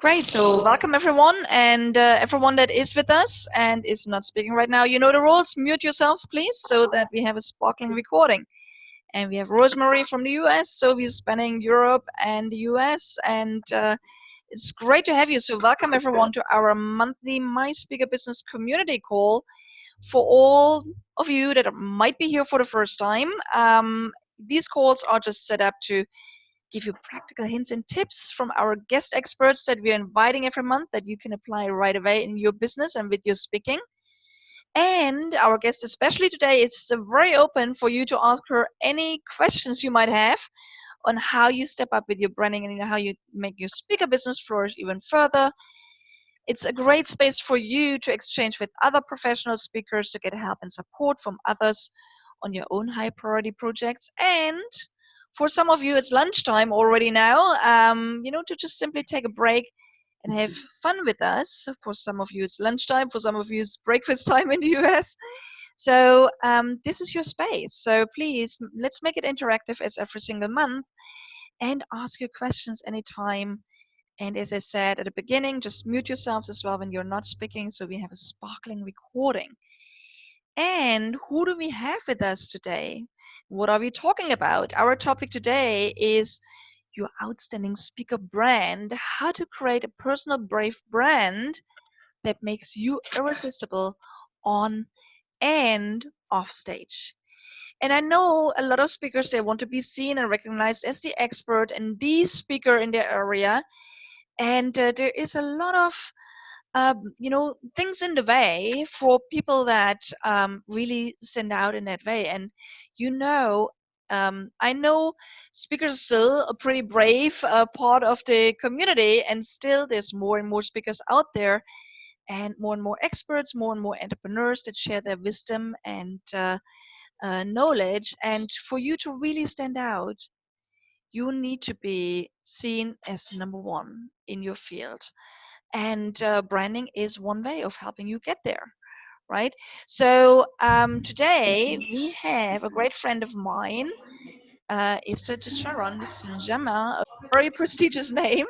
Great. So welcome everyone, and everyone that is with us and is not speaking right now. You know the rules. Mute yourselves, please, so that we have a sparkling recording. And we have Rosemary from the US, so we're spanning Europe and the US, and it's great to have you. So welcome everyone to our monthly My Speaker Business community call. For all of you that might be here for the first time, these calls are just set up to give you practical hints and tips from our guest experts that we're inviting every month that you can apply right away in your business and with your speaking. And our guest, especially today, is very open for you to ask her any questions you might have on how you step up with your branding and how you make your speaker business flourish even further. It's a great space for you to exchange with other professional speakers to get help and support from others on your own high priority projects. And for some of you, it's lunchtime already now, to just simply take a break and have fun with us. For some of you, it's lunchtime. For some of you, it's breakfast time in the US. So this is your space. So please, let's make it interactive as every single month and ask your questions anytime. And as I said at the beginning, just mute yourselves as well when you're not speaking, so we have a sparkling recording. And who do we have with us today? What are we talking about? Our topic today is your outstanding speaker brand, how to create a personal brave brand that makes you irresistible on and off stage. And I know a lot of speakers, they want to be seen and recognized as the expert and the speaker in their area. And there is a lot of things in the way for people that really stand out in that way. And I know speakers are still a pretty brave part of the community, and still there's more and more speakers out there, and more experts, more and more entrepreneurs that share their wisdom and knowledge. And for you to really stand out, you need to be seen as number one in your field. And branding is one way of helping you get there, right? So today we have a great friend of mine, Esther Charon. This is a very prestigious name.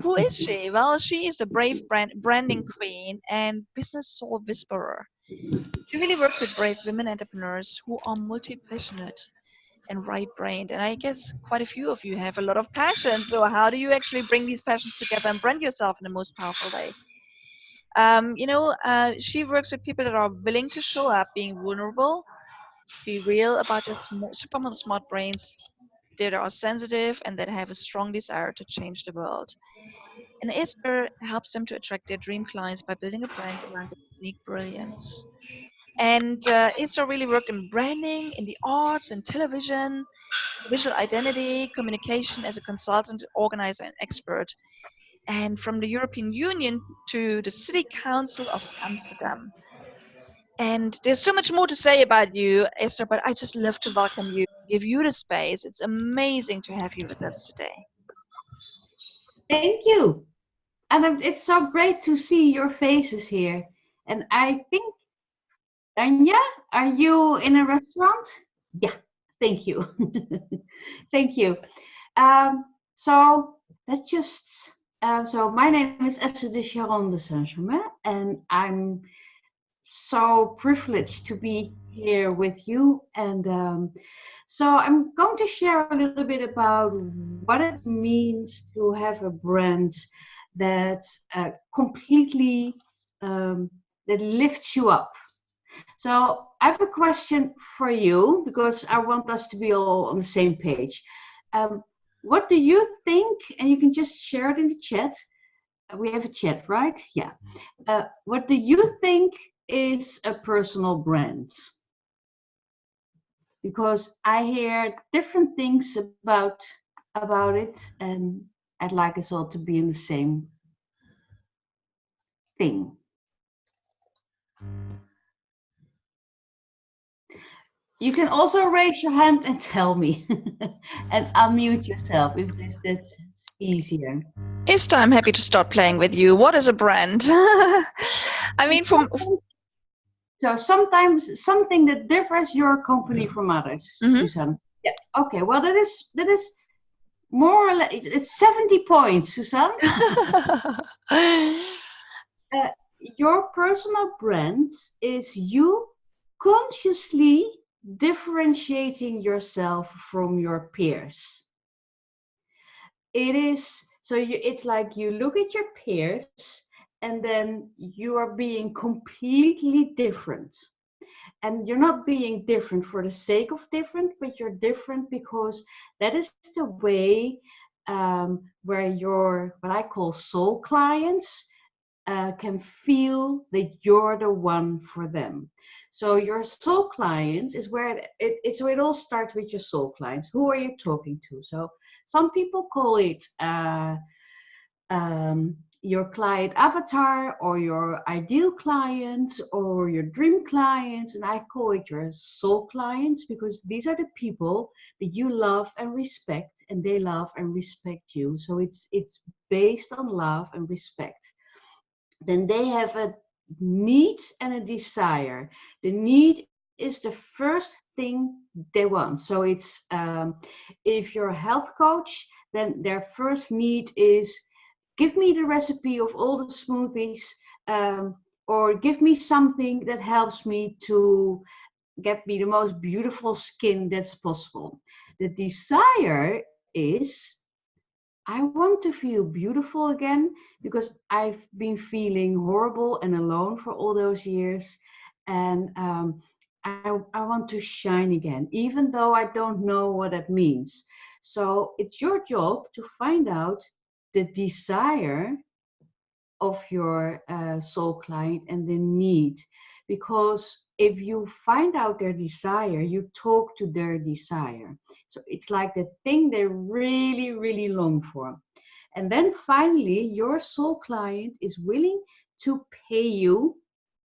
Who is she? Well, she is the brave branding queen and business soul whisperer. She really works with brave women entrepreneurs who are multi-passionate and right-brained. And I guess quite a few of you have a lot of passion. So how do you actually bring these passions together and brand yourself in the most powerful way? She works with people that are willing to show up, being vulnerable, be real about their super smart brains that are sensitive and that have a strong desire to change the world. And Esther helps them to attract their dream clients by building a brand around their unique brilliance. And Esther really worked in branding, in the arts, in television, visual identity, communication as a consultant, organizer, and expert. And from the European Union to the City Council of Amsterdam. And there's so much more to say about you, Esther, but I just love to welcome you, give you the space. It's amazing to have you with us today. Thank you. And it's so great to see your faces here. And I think, Anja, are you in a restaurant? Yeah, thank you. Thank you. So let's just, so my name is Esther de Charon de Saint-Germain, and I'm so privileged to be here with you. And so I'm going to share a little bit about what it means to have a brand that completely that lifts you up. So I have a question for you, because I want us to be all on the same page. What do you think? And you can just share it in the chat. We have a chat, right? Yeah. What do you think is a personal brand? Because I hear different things about it, and I'd like us all to be in the same thing. You can also raise your hand and tell me, and unmute yourself if that's easier. Esther, I'm happy to start playing with you. What is a brand? I mean, So sometimes something that differs your company from others, Susan. Yeah. Okay. Well, that is more or less, it's 70 points, Susan. Uh, your personal brand is you consciously differentiating yourself from your peers. It is so it's like you look at your peers and then you are being completely different. And you're not being different for the sake of different, but you're different because that is the way where your what I call soul clients can feel that you're the one for them. So your soul clients is where so it all starts with your soul clients. Who are you talking to? So some people call it your client avatar or your ideal clients or your dream clients, and I call it your soul clients because these are the people that you love and respect, and they love and respect you. So it's based on love and respect. Then they have a need and a desire. The need is the first thing they want. So it's if you're a health coach, then their first need is give me the recipe of all the smoothies, or give me something that helps me to get me the most beautiful skin that's possible. The desire is I want to feel beautiful again because I've been feeling horrible and alone for all those years. And I want to shine again, even though I don't know what that means. So it's your job to find out the desire of your soul client and the need. Because if you find out their desire, you talk to their desire. So it's like the thing they really, really long for. And then finally, your soul client is willing to pay you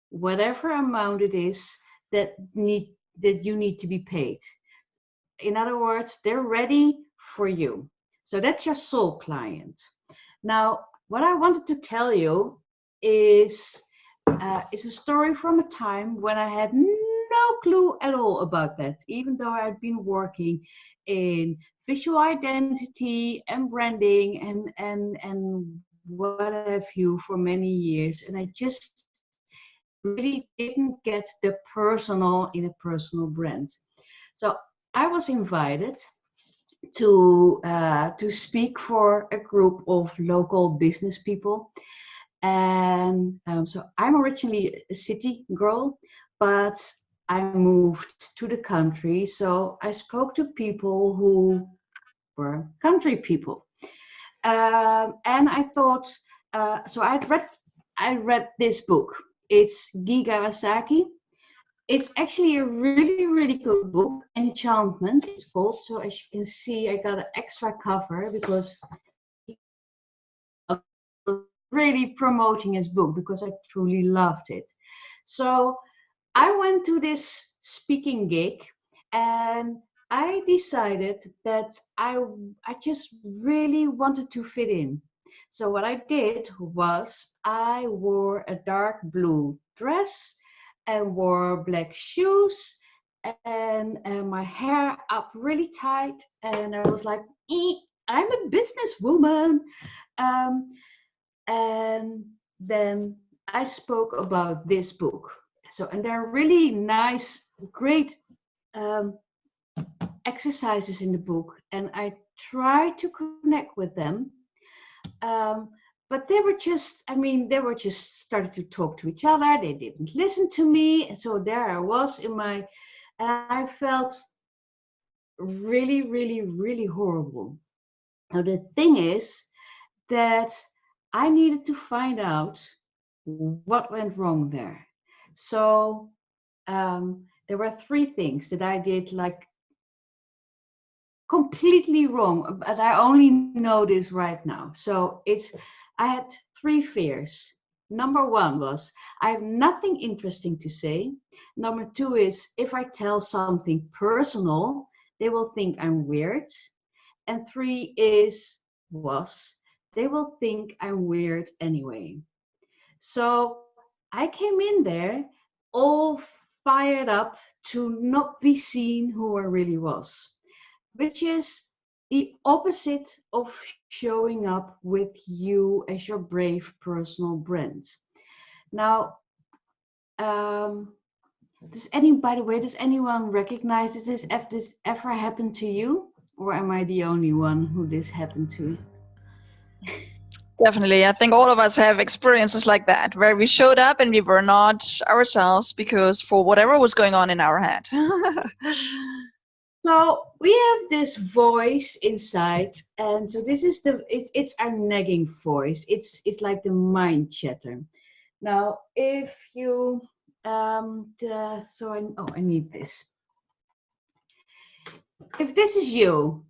whatever amount it is that you need to be paid. In other words, they're ready for you. So that's your soul client. Now, what I wanted to tell you is a story from a time when I had no clue at all about that, even though I'd been working in visual identity and branding and what have you for many years, and I just really didn't get the personal in a personal brand. So I was invited to speak for a group of local business people. And so I'm originally a city girl, but I moved to the country. So I spoke to people who were country people. And I thought, so I read this book. It's Gigarasaki. It's actually a really, really good book. Enchantment, it's called. So as you can see, I got an extra cover because really promoting his book because I truly loved it. So I went to this speaking gig and I decided that I just really wanted to fit in. So what I did was I wore a dark blue dress and wore black shoes and my hair up really tight, and I was like, I'm a businesswoman. Um, and then I spoke about this book. So, and there are really nice, great um, exercises in the book, and I tried to connect with them. Um, but they were just, I mean, they were just started to talk to each other. They didn't listen to me. And so there I was in my, and I felt really, really, really horrible. Now, the thing is that I needed to find out what went wrong there. So there were three things that I did like completely wrong, but I only know this right now. So I had three fears. Number one was I have nothing interesting to say. Number two is if I tell something personal, they will think I'm weird. And three was they will think I'm weird anyway. So I came in there all fired up to not be seen who I really was, which is the opposite of showing up with you as your brave personal brand. Now, by the way, does anyone recognize this ever happened to you? Or am I the only one who this happened to? Definitely. I think all of us have experiences like that where we showed up and we were not ourselves because for whatever was going on in our head. So we have this voice inside, and so this is it's our nagging voice. It's like the mind chatter. Now, if you I need this. If this is you,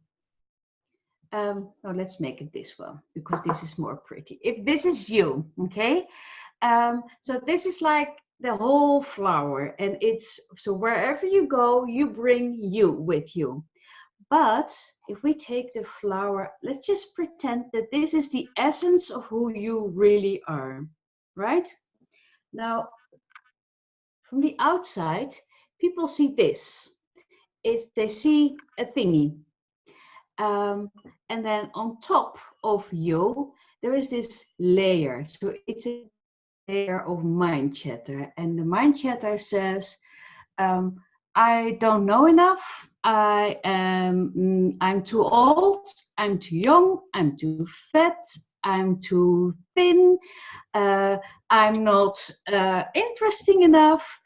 let's make it this one because this is more pretty. If this is you, okay, so this is like the whole flower, and it's so wherever you go, you bring you with you. But if we take the flower, let's just pretend that this is the essence of who you really are, right? Now, from the outside, people see this. They see a thingy. And then on top of you, there is this layer. So it's a layer of mind chatter. And the mind chatter says, I don't know enough. I'm too old. I'm too young. I'm too fat. I'm too thin. I'm not interesting enough.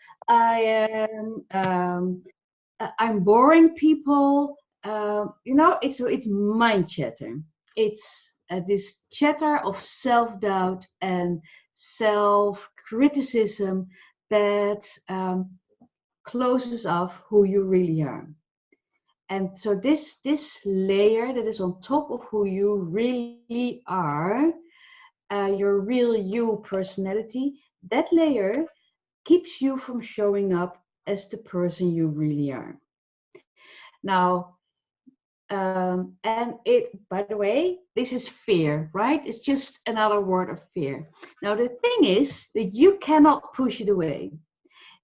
I'm boring people. It's mind chatter. It's this chatter of self-doubt and self-criticism that closes off who you really are. And so this layer that is on top of who you really are, your real you personality, that layer keeps you from showing up as the person you really are. Now, and by the way, this is fear, right? It's just another word of fear. Now, the thing is that you cannot push it away.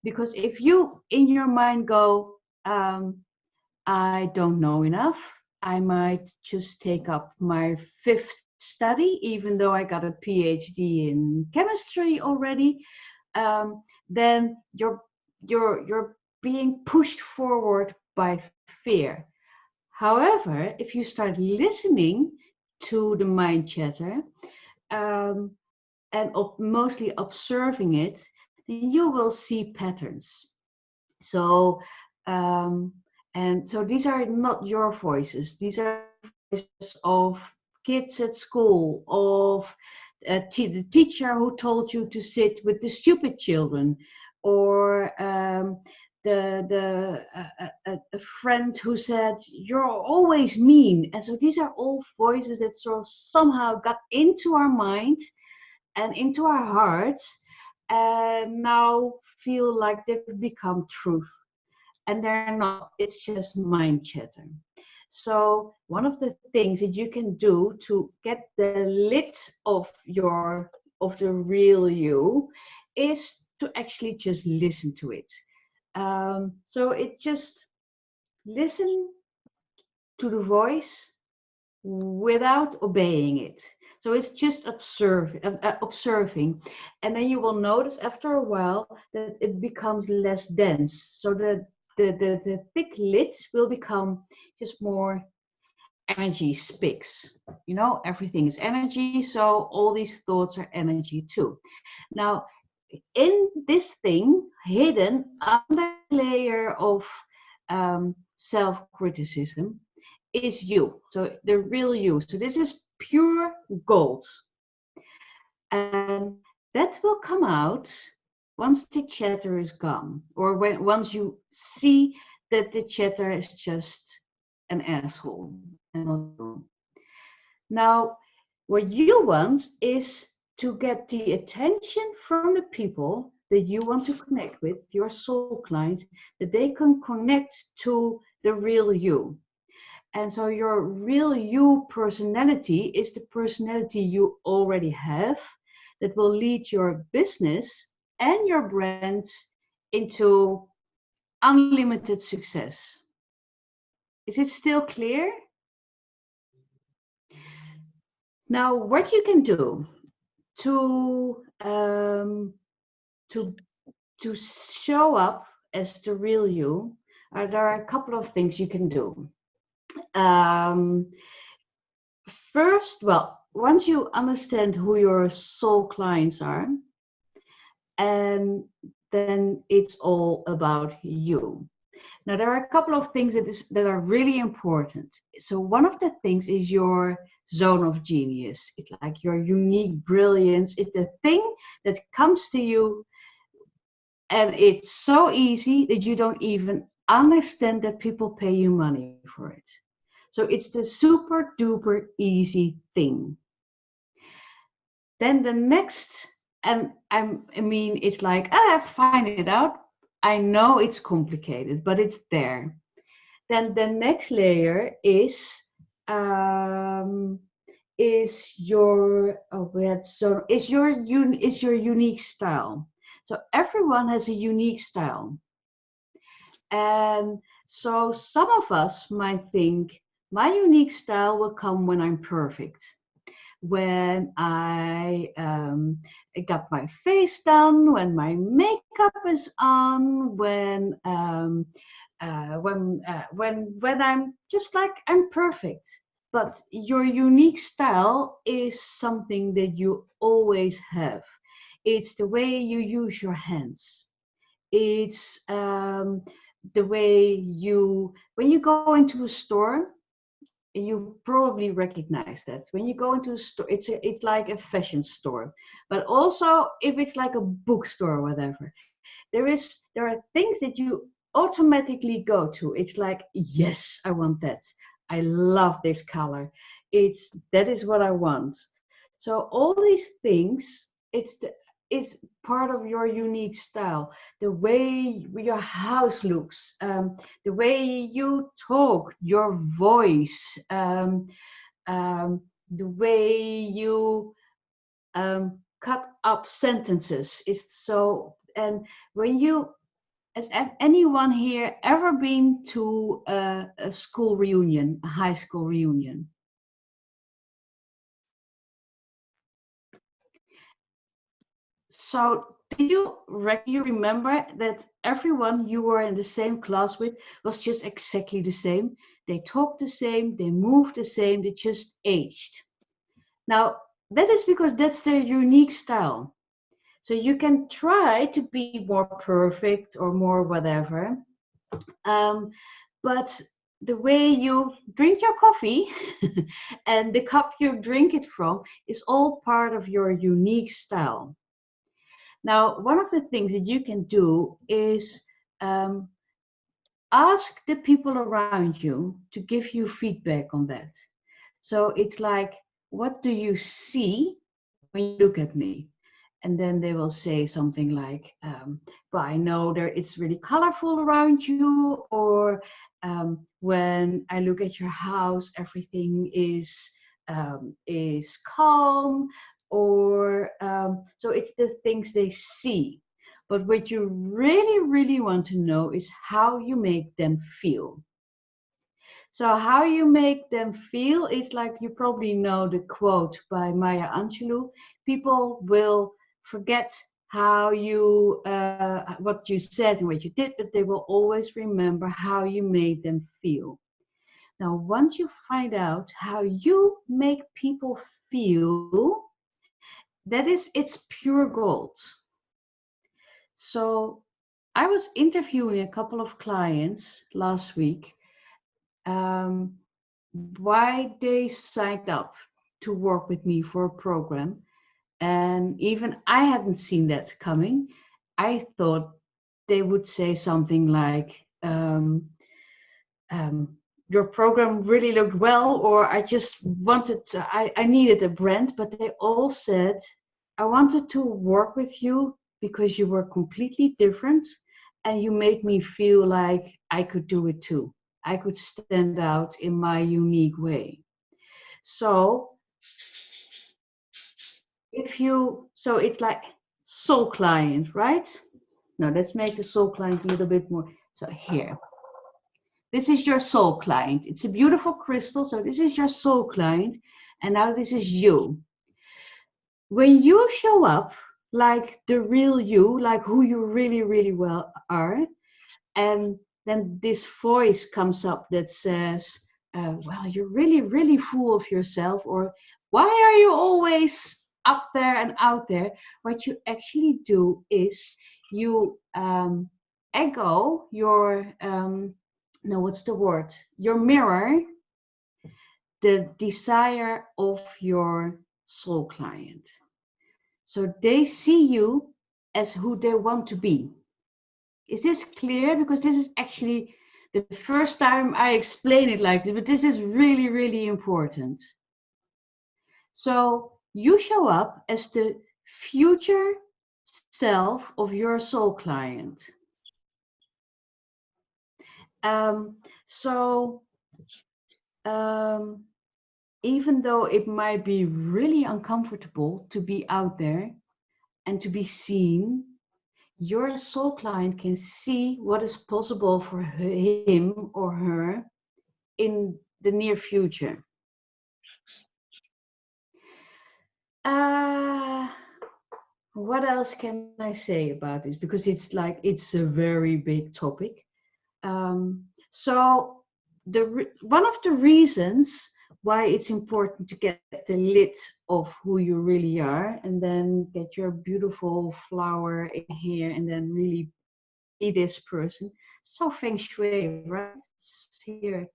Because if you in your mind go, I don't know enough, I might just take up my fifth study, even though I got a PhD in chemistry already, then you're being pushed forward by fear. However, if you start listening to the mind chatter and mostly observing it, then you will see patterns. So, and so these are not your voices. These are voices of kids at school, of the teacher who told you to sit with the stupid children, or a friend who said you're always mean. And so these are all voices that sort of somehow got into our mind and into our hearts and now feel like they've become truth. And they're not, it's just mind chatter. So one of the things that you can do to get the lid of the real you is to actually just listen to it. So it just listen to the voice without obeying it. So it's just observing. And then you will notice after a while that it becomes less dense. So the thick lid will become just more energy speaks. You know, everything is energy, so all these thoughts are energy too. Now, in this thing, hidden under the layer of self-criticism, is you. So the real you. So this is pure gold. And that will come out once the chatter is gone, or once you see that the chatter is just an asshole and not you. Now, what you want is to get the attention from the people that you want to connect with, your soul client, that they can connect to the real you. And so your real you personality is the personality you already have that will lead your business and your brand into unlimited success. Is it still clear? Now, what you can do to to to show up as the real you, there are a couple of things you can do. Um, First, well, once you understand who your soul clients are, and then it's all about you. Now, there are a couple of things that are really important. So, one of the things is your zone of genius. It's like your unique brilliance. It's the thing that comes to you, and it's so easy that you don't even understand that people pay you money for it. So, it's the super duper easy thing. Then the next, and I mean, it's like, find it out. I know it's complicated, but it's there. Then the next layer um, is your unique style. So everyone has a unique style, and so some of us might think my unique style will come when I'm perfect, when I got my face done, when my makeup is on, when I'm just like I'm perfect. But your unique style is something that you always have. It's the way you use your hands. It's the way when you go into a store, you probably recognize that when you go into a store, it's like a fashion store, but also if it's like a bookstore or whatever, there are things that you automatically go to. It's like, yes, I want that. I love this color. That is what I want. So all these things, it's part of your unique style. The way your house looks, the way you talk, your voice, the way you cut up sentences. It's so, and when you, has anyone here ever been to a school reunion, a high school reunion? So do you remember that everyone you were in the same class with was just exactly the same? They talked the same, they moved the same, they just aged. Now, that is because that's their unique style. So you can try to be more perfect or more whatever, um, but the way you drink your coffee and the cup you drink it from is all part of your unique style. Now, one of the things that you can do is um, ask the people around you to give you feedback on that. So it's like, what do you see when you look at me? And then they will say something like, well, I know it's really colorful around you, or when I look at your house, everything is calm, or so it's the things they see. But what you really, really want to know is how you make them feel. So how you make them feel is like, you probably know the quote by Maya Angelou: people will forget what you said and what you did, but they will always remember how you made them feel. Now, once you find out how you make people feel, it's pure gold. So I was interviewing a couple of clients last week, um, why they signed up to work with me for a program. And even I hadn't seen that coming. I thought they would say something like, your program really looked well, or I just I needed a brand, but they all said, I wanted to work with you because you were completely different and you made me feel like I could do it too. I could stand out in my unique way. So so it's like soul client, right? Now let's make the soul client a little bit more. So here, this is your soul client. It's a beautiful crystal. So this is your soul client. And now this is you. When you show up like the real you, like who you really, really well are, and then this voice comes up that says, well, you're really, really full of yourself, or why are you always up there and out there? What you actually do is you echo your, no, what's the word? Your mirror, the desire of your soul client. So they see you as who they want to be. Is this clear? Because this is actually the first time I explain it like this, but this is really, really important. So you show up as the future self of your soul client. Um, so um, even though it might be really uncomfortable to be out there and to be seen, your soul client can see what is possible for him or her in the near future. Uh, what else can I say about this? Because it's a very big topic. So one of the reasons why it's important to get the lid of who you really are, and then get your beautiful flower in here, and then really be this person. So Feng Shui, right? It's here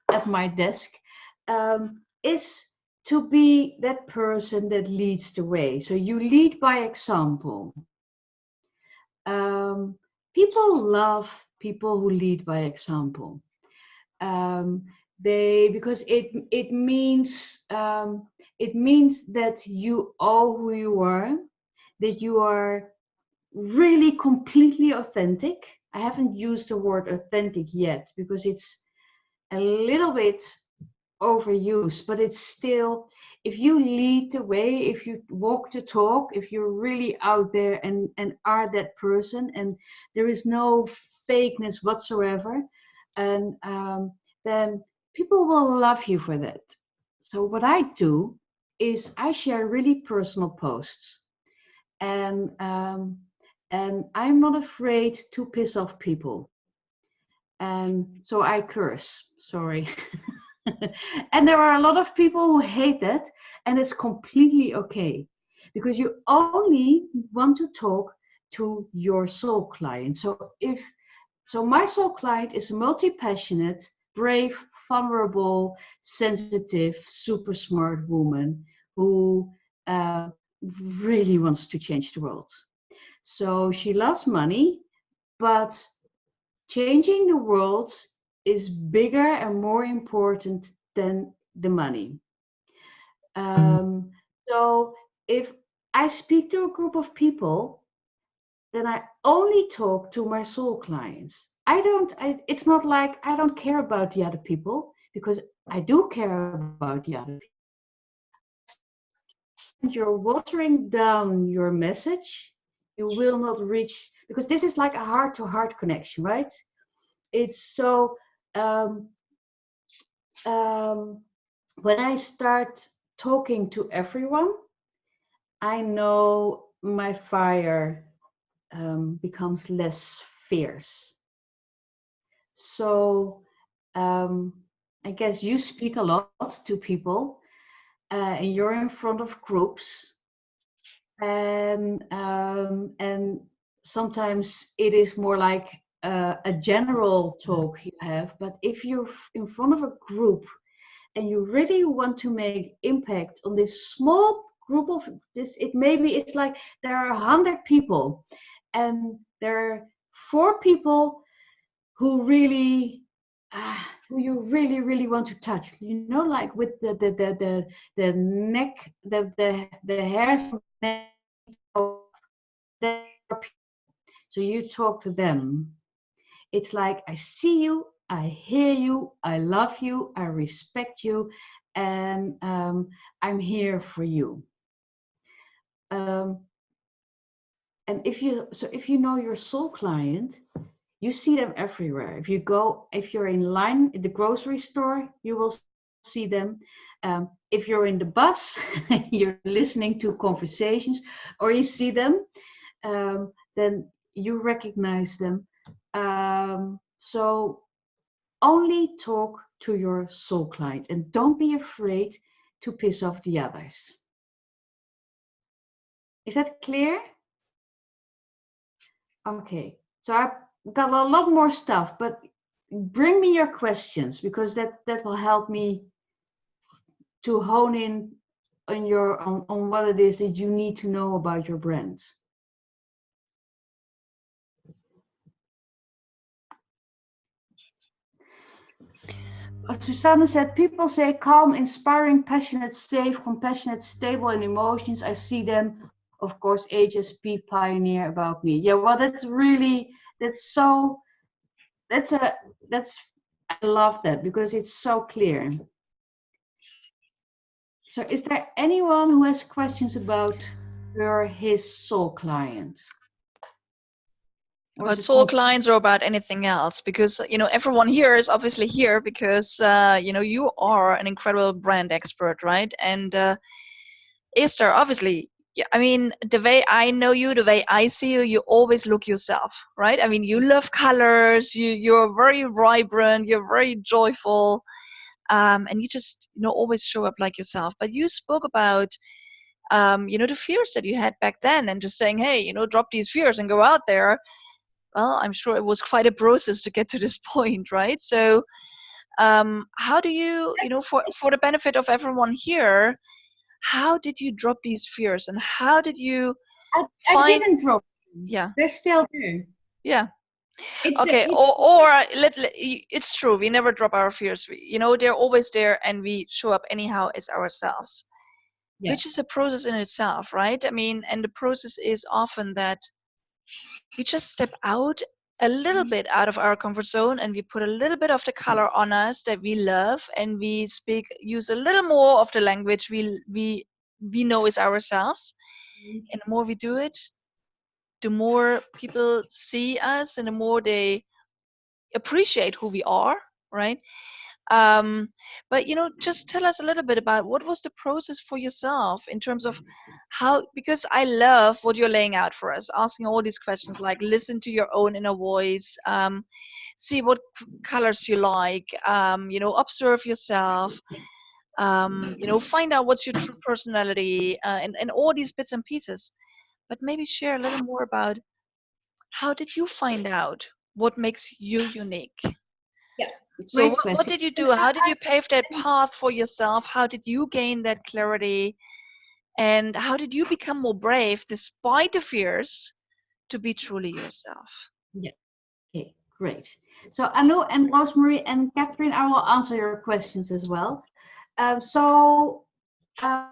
at my desk, is to be that person that leads the way. So you lead by example. Um, People love people who lead by example. Um, because it means that you are who you are, that you are really completely authentic. I haven't used the word authentic yet because it's a little bit overused, but it's still, if you lead the way, if you walk the talk, if you're really out there and are that person, and there is no fakeness whatsoever, and then people will love you for that. So what I do is I share really personal posts, and I'm not afraid to piss off people, and so I curse. Sorry. And there are a lot of people who hate that, and it's completely okay, because you only want to talk to your soul client. So my soul client is a multi-passionate, brave, vulnerable, sensitive, super smart woman who really wants to change the world. So she loves money, but changing the world is bigger and more important than the money. So if I speak to a group of people, then I only talk to my soul clients. It's not like I don't care about the other people, because I do care about the other people. You're watering down your message, you will not reach, because this is like a heart to heart connection, right? It's so um, um, when I start talking to everyone, I know my fire becomes less fierce. So um, I guess you speak a lot to people, and you're in front of groups, and sometimes it is more like a general talk you have. But if you're in front of a group and you really want to make impact on this small group of this, it's like there are 100 people, and there are 4 people who really who you really, really want to touch, like with the neck, the hairs on the neck. So you talk to them. It's like, I see you, I hear you, I love you, I respect you, and I'm here for you. Um, and if you know your soul client, you see them everywhere. If you're in line at the grocery store, you will see them. If you're in the bus, you're listening to conversations, or you see them, then you recognize them. So only talk to your soul client and don't be afraid to piss off the others. Is that clear? Okay, so I've got a lot more stuff, but bring me your questions because that will help me to hone in on what it is that you need to know about your brand. Susanna said, people say calm, inspiring, passionate, safe, compassionate, stable in emotions. I see them, of course, HSP pioneer about me. Yeah, well, that's I love that because it's so clear. So is there anyone who has questions about his soul client? About soul clients or about anything else, because everyone here is obviously here because you are an incredible brand expert, right? And Esther, obviously, yeah, I mean, the way I know you, the way I see you, you always look yourself, right? I mean, you love colors, you're very vibrant, you're very joyful, and you just always show up like yourself. But you spoke about the fears that you had back then, and just saying, hey, drop these fears and go out there. Well, I'm sure it was quite a process to get to this point, right? So, how do you, for the benefit of everyone here, how did you drop these fears, and how did you I find? didn't drop them. Yeah. They're still there. Yeah. It's Okay. It's true. We never drop our fears. They're always there, and we show up anyhow as ourselves, yeah. which is a process in itself, right? I mean, and the process is often that we just step out a little bit out of our comfort zone, and we put a little bit of the color on us that we love, and we use a little more of the language we know is ourselves. And the more we do it, the more people see us and the more they appreciate who we are, right? um, but just tell us a little bit about what was the process for yourself in terms of how, because I love what you're laying out for us, asking all these questions like listen to your own inner voice, see what colors you like, observe yourself, find out what's your true personality, and all these bits and pieces. But maybe share a little more about how did you find out what makes you unique? Yeah. So Great what question. did you do? How did you pave that path for yourself? How did you gain that clarity? And how did you become more brave despite the fears to be truly yourself? Yeah. Okay, great. So Anu and Rosemary and Catherine, I will answer your questions as well. So um,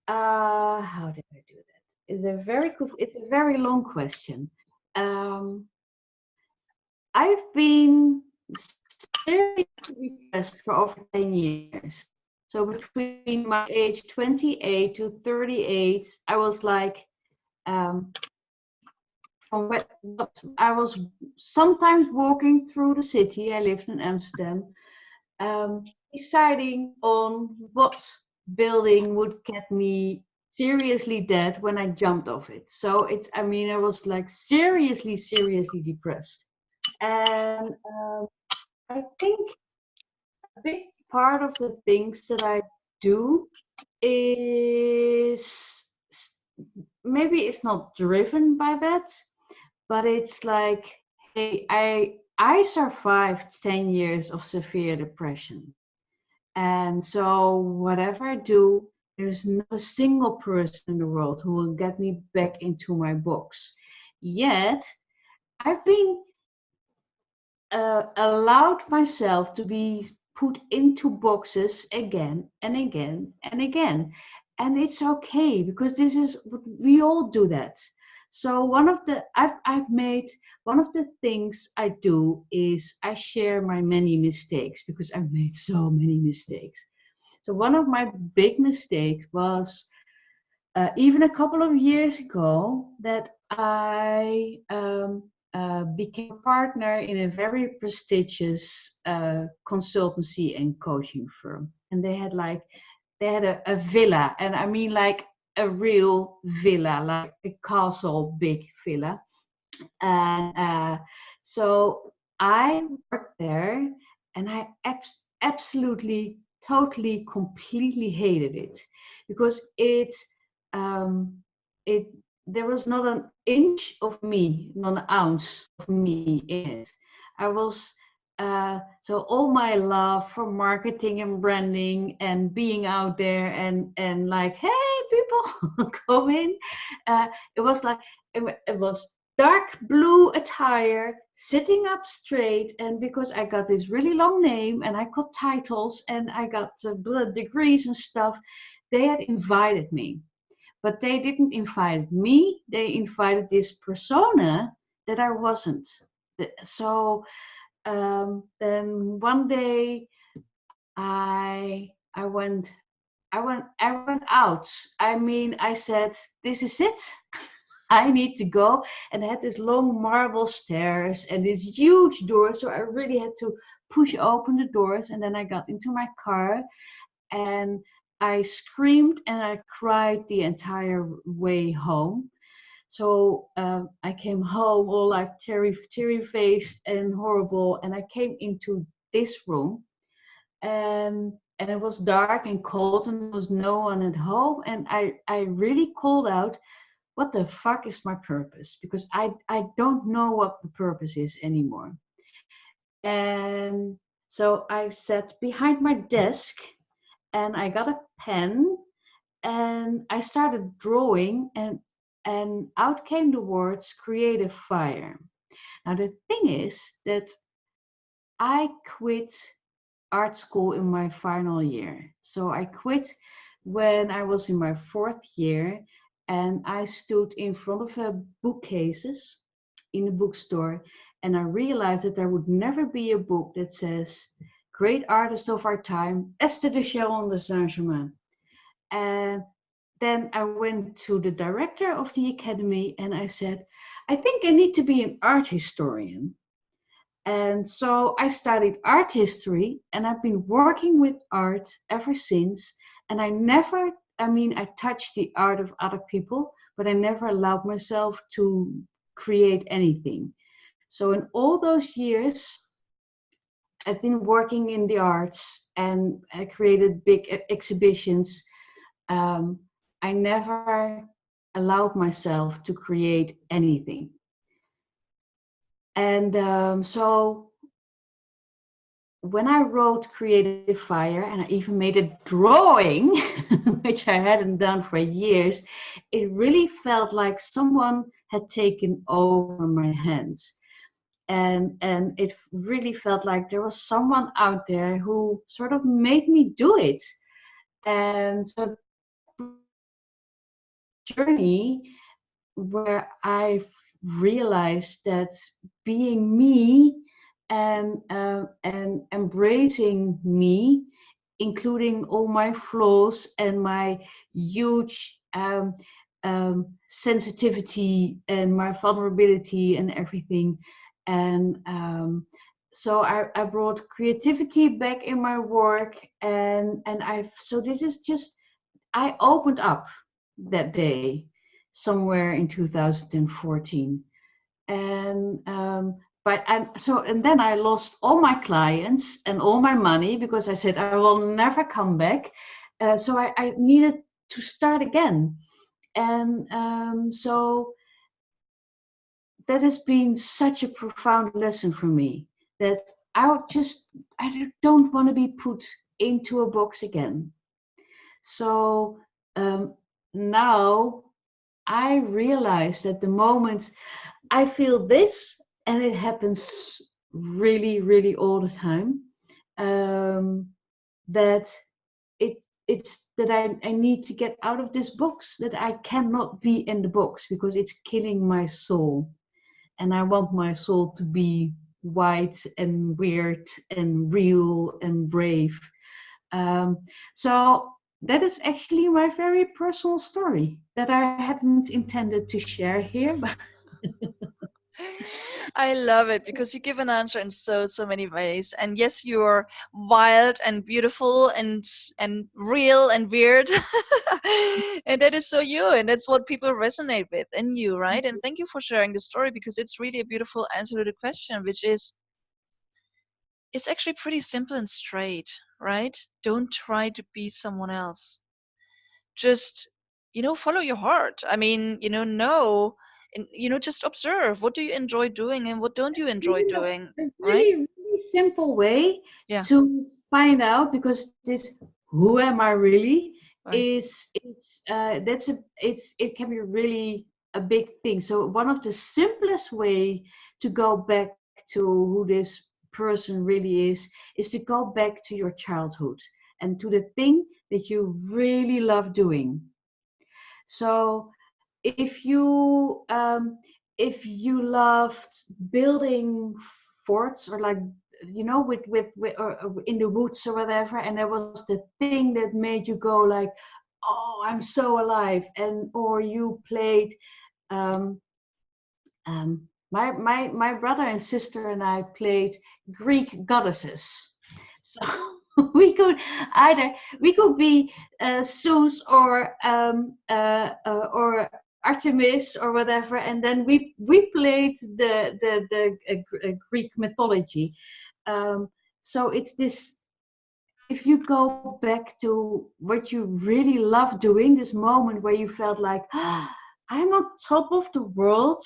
how did I do that? It's a very long question. I've been seriously depressed for over 10 years. So between my age 28 to 38, I was like, from what I was sometimes walking through the city. I lived in Amsterdam, deciding on what building would get me seriously dead when I jumped off it. So I was like seriously depressed. And I think a big part of the things that I do is maybe it's not driven by that, but it's like, hey, I survived 10 years of severe depression. And so whatever I do, there's not a single person in the world who will get me back into my box. Yet I've been allowed myself to be put into boxes again and again and again. And it's okay because this is we all do that. So I've made one of the things I do is I share my many mistakes because I've made so many mistakes. So one of my big mistakes was even a couple of years ago that I became a partner in a very prestigious consultancy and coaching firm. And they had a villa, and I mean like a real villa, like a castle, big villa. And so I worked there, and I absolutely, totally, completely hated it, because um, it there was not an inch of me, not an ounce of me in it. I was so all my love for marketing and branding and being out there and like, hey people, come in. Uh, it was like it was dark blue attire, sitting up straight, and because I got this really long name and I got titles and I got degrees and stuff, they had invited me. But they didn't invite me, they invited this persona that I wasn't. So then one day I went I went out. I mean, I said, this is it. I need to go. And I had this long marble stairs and this huge door. So I really had to push open the doors. And then I got into my car and I screamed and I cried the entire way home. So I came home all like teary faced and horrible. And I came into this room, and it was dark and cold and there was no one at home. And I really called out, what the fuck is my purpose? Because I don't know what the purpose is anymore. And so I sat behind my desk and I got a pen and I started drawing, and out came the words creative fire. Now the thing is that I quit art school in my final year. So I quit when I was in my fourth year, and I stood in front of a bookcases in the bookstore, and I realized that there would never be a book that says great artist of our time, Esther de Charon de Saint-Germain. And then I went to the director of the academy and I said, I think I need to be an art historian. And so I studied art history and I've been working with art ever since. And I touched the art of other people, but I never allowed myself to create anything. So in all those years, I've been working in the arts and I created big exhibitions. Um, I never allowed myself to create anything. And so when I wrote Creative Fire, and I even made a drawing, which I hadn't done for years, it really felt like someone had taken over my hands. And it really felt like there was someone out there who sort of made me do it. And so journey where I realized that being me and embracing me, including all my flaws and my huge sensitivity and my vulnerability and everything. And so I brought creativity back in my work, and so this is just, I opened up that day somewhere in 2014. And and then I lost all my clients and all my money because I said I will never come back. So I needed to start again. And so that has been such a profound lesson for me, that I don't want to be put into a box again. So now I realize that the moment I feel this, and it happens really, really all the time, that it's that I need to get out of this box, that I cannot be in the box because it's killing my soul. And I want my soul to be white and weird and real and brave. So that is actually my very personal story that I hadn't intended to share here. But I love it because you give an answer in so many ways. And yes, you're wild and beautiful and real and weird. And that is so you, and that's what people resonate with in you, right? And thank you for sharing the story because it's really a beautiful answer to the question, which is it's actually pretty simple and straight, right? Don't try to be someone else. Just, follow your heart. I mean, know, and, just observe. What do you enjoy doing and what don't you enjoy Really doing, a right? really simple way Yeah, to find out, because this who am I really right. it can be really a big thing. So one of the simplest way to go back to who this person really is to go back to your childhood and to the thing that you really love doing. So if you loved building forts, or like, with or in the woods or whatever, and there was the thing that made you go like, oh, I'm so alive, and or you played, um, my brother and sister and I played Greek goddesses. So we could be Zeus or Artemis or whatever, and then we played the Greek mythology. Um, so it's this. If you go back to what you really love doing, this moment where you felt like, ah, I'm on top of the world,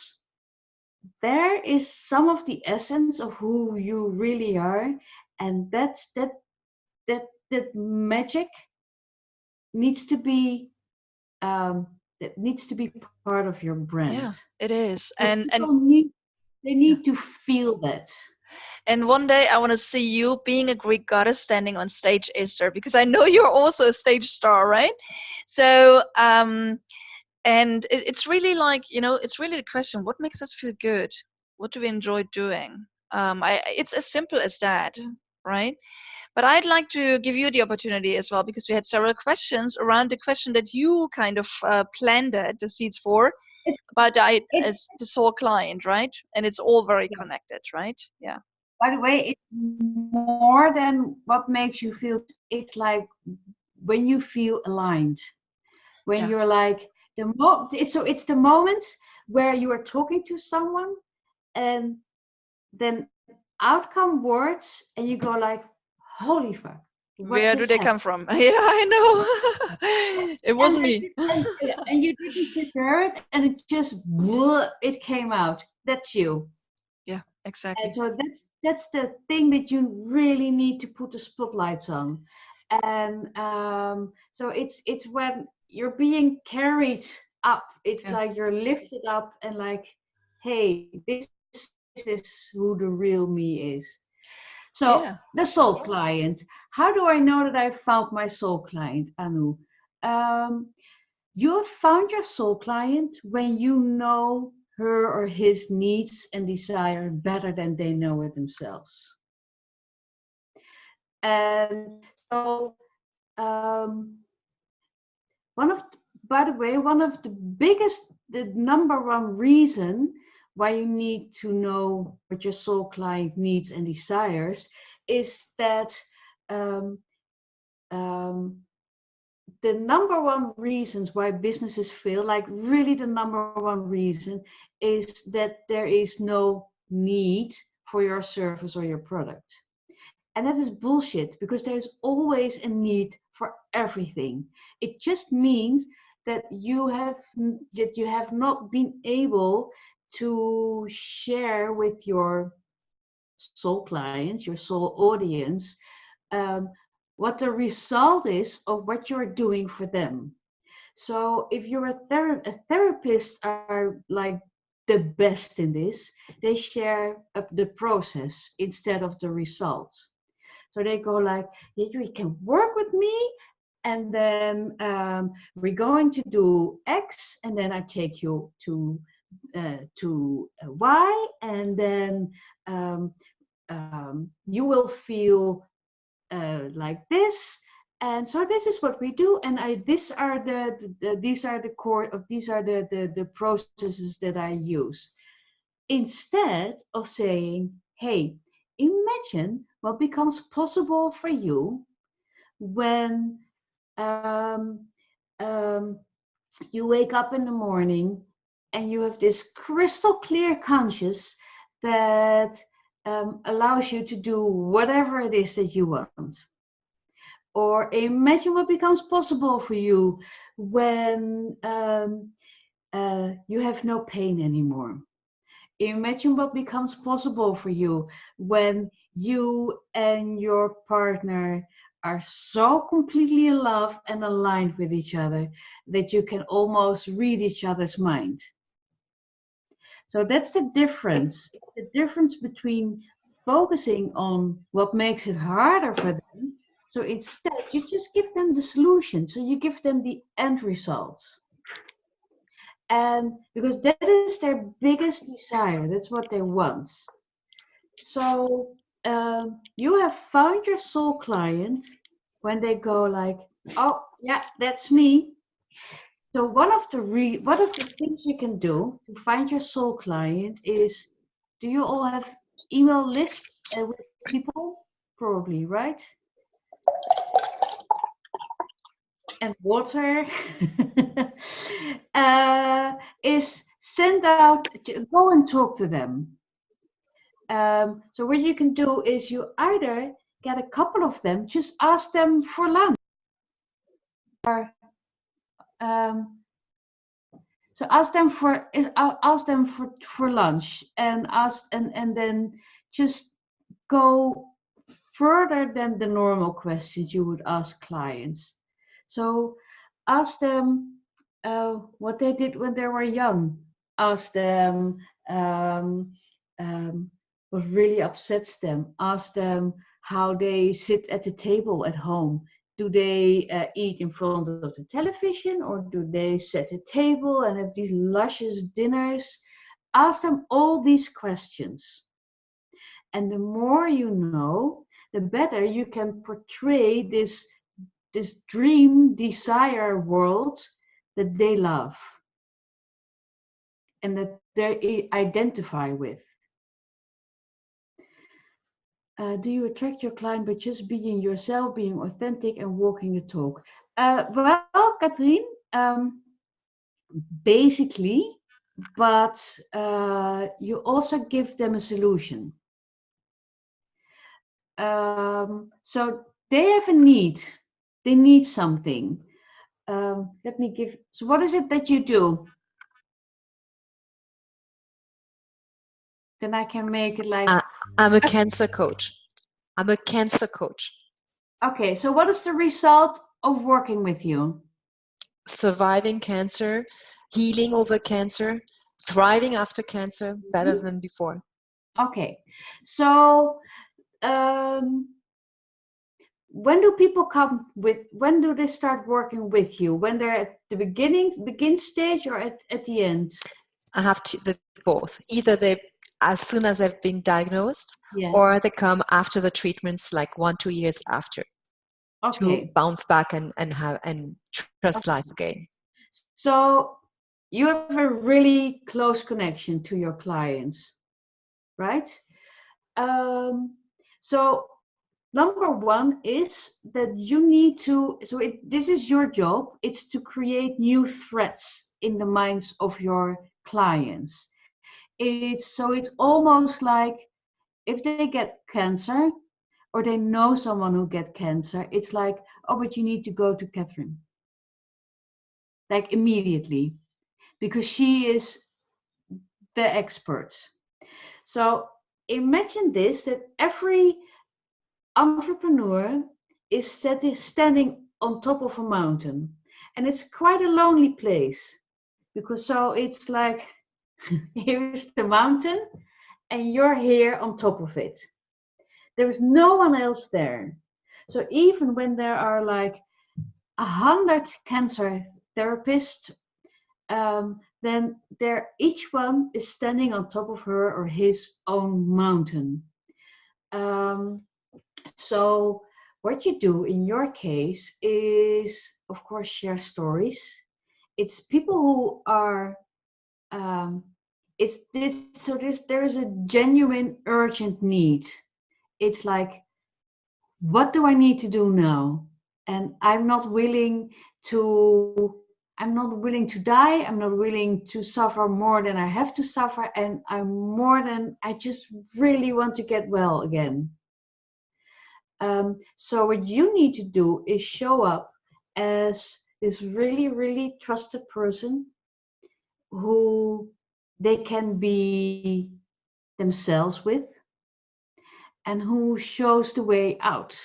there is some of the essence of who you really are, and that magic needs to be part of your brand. Yeah, it is. So And people need they yeah. need to feel that. And one day I want to see you being a Greek goddess standing on stage, Esther, because I know you're also a stage star, right? So, and it's really like, it's really the question, what makes us feel good? What do we enjoy doing? It's as simple as that, right? But I'd like to give you the opportunity as well because we had several questions around the question that you kind of planted the seeds for It's about it's as the soul client, right? And it's all very yeah. connected, right? Yeah. By the way, it's more than what makes you feel. It's like when you feel aligned, when Yeah. you're like it's the moments where you are talking to someone, and then out come words, and you go like, holy fuck, what Where just do they happened? come from? Yeah, I know. It And wasn't me. and you didn't prepare it, and it just it came out. That's you. Yeah, And exactly. so that's the thing that you really need to put the spotlights on. And so it's when you're being carried up. It's Yeah. like you're lifted up, and like, hey, this is who the real me is. So Yeah. the soul client. How do I know that I found my soul client, Anu? Um, you have found your soul client when you know her or his needs and desire better than they know it themselves. And so, um, one of, by the way, one of the number one reason why you need to know what your soul client needs and desires is that um, um, the number one reasons why businesses fail, like really the number one reason, is that there is no need for your service or your product. And that is bullshit, because there's always a need for everything. It just means that you have not been able to share with your soul clients, your soul audience, um, what the result is of what you're doing for them. So if you're a therapist are like the best in this, they share the process instead of the results. So they go like, yeah, you can work with me, and then we're going to do X, and then I take you to Y, and then um, you will feel like this. And so this is what we do, and these are the core of these are the processes that I use. instead of saying, hey, imagine what becomes possible for you when um, um, you wake up in the morning and you have this crystal clear conscious that allows you to do whatever it is that you want. Or imagine what becomes possible for you when you have no pain anymore. Imagine what becomes possible for you when you and your partner are so completely in love and aligned with each other that you can almost read each other's mind. So that's the difference between focusing on what makes it harder for them. So instead, you just give them the solution. So you give them the end results. And because that is their biggest desire, that's what they want. So you have found your soul client when they go like, oh yeah, that's me. So one of the things you can do to find your soul client is, do you all have email lists with people? Probably, right? And water is send out, go and talk to them. So what you can do is you either get a couple of them, just ask them for lunch, or um, so ask them for lunch, and then just go further than the normal questions you would ask clients. So ask them what they did when they were young. Ask them um, what really upsets them. Ask them how they sit at the table at home. Do they eat in front of the television, or do they set a table and have these luscious dinners? Ask them all these questions. And the more you know, the better you can portray this dream desire world that they love and that they identify with. Do you attract your client by just being yourself, being authentic, and walking the talk? Well, Katrien, basically, but you also give them a solution. So they have a need. They need something. Let me give. So, what is it that you do? Then I can make it like. I'm a cancer coach. I'm a cancer coach. Okay, so what is the result of working with you? Surviving cancer, healing over cancer, thriving after cancer, better than before. Okay, so when do people come with? When do they start working with you? When they're at the begin stage, or at the end? I have both. Either they, as soon as they've been diagnosed, Yeah. or they come after the treatments, like 1-2 years after, to bounce back and trust life again. So you have a really close connection to your clients, right? So number one is that you need to, this is your job, it's to create new threats in the minds of your clients. It's almost like if they get cancer or they know someone who get cancer, it's like, oh, but you need to go to Catherine. Like immediately, because she is the expert. So imagine this, that every entrepreneur is standing on top of a mountain, and it's quite a lonely place, because so it's like here's the mountain and you're here on top of it. There's no one else there. So even when there are like 100 cancer therapists, then each one is standing on top of her or his own mountain. So what you do in your case is, of course, share stories. It's people who are it's this. So there is a genuine urgent need. It's like, what do I need to do now? And I'm not willing to die. I'm not willing to suffer more than I have to suffer. And I just really want to get well again. So what you need to do is show up as this really, really trusted person who they can be themselves with and who shows the way out.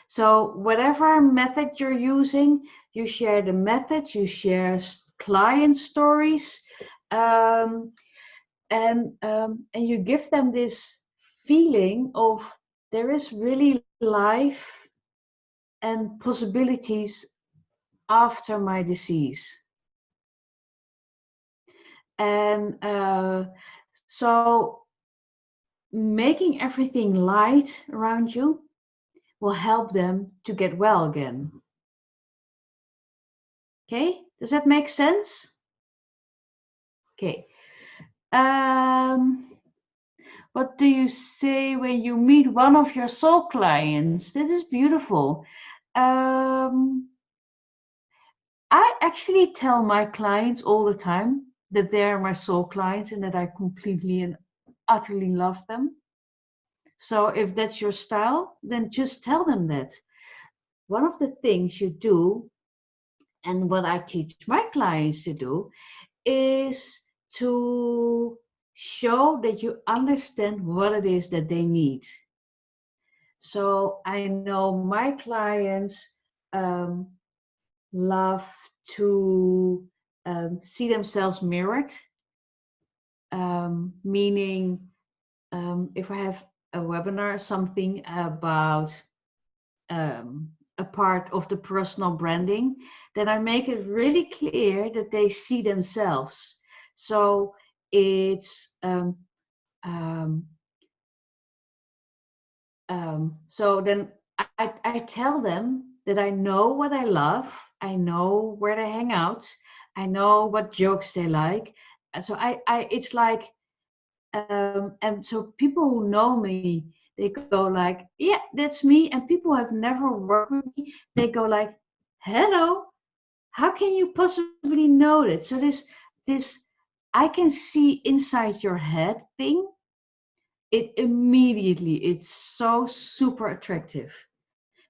So whatever method you're using, you share the method, you share client stories, and you give them this feeling of there is really life and possibilities after my disease. And so making everything light around you will help them to get well again. Okay, does that make sense? Okay. What do you say when you meet one of your soul clients? That is beautiful. I actually tell my clients all the time that they're my soul clients and that I completely and utterly love them. So if that's your style, then just tell them that. One of the things you do, and what I teach my clients to do, is to show that you understand what it is that they need. So I know my clients love to see themselves mirrored, meaning if I have a webinar, something about a part of the personal branding, then I make it really clear that they see themselves. So it's so then I tell them that I know what I love, I know where they hang out, I know what jokes they like. So it's like, and so people who know me, they go like, yeah, that's me. And people who have never worked with me, they go like, hello, how can you possibly know that? So this I can see inside your head thing, it immediately, it's so super attractive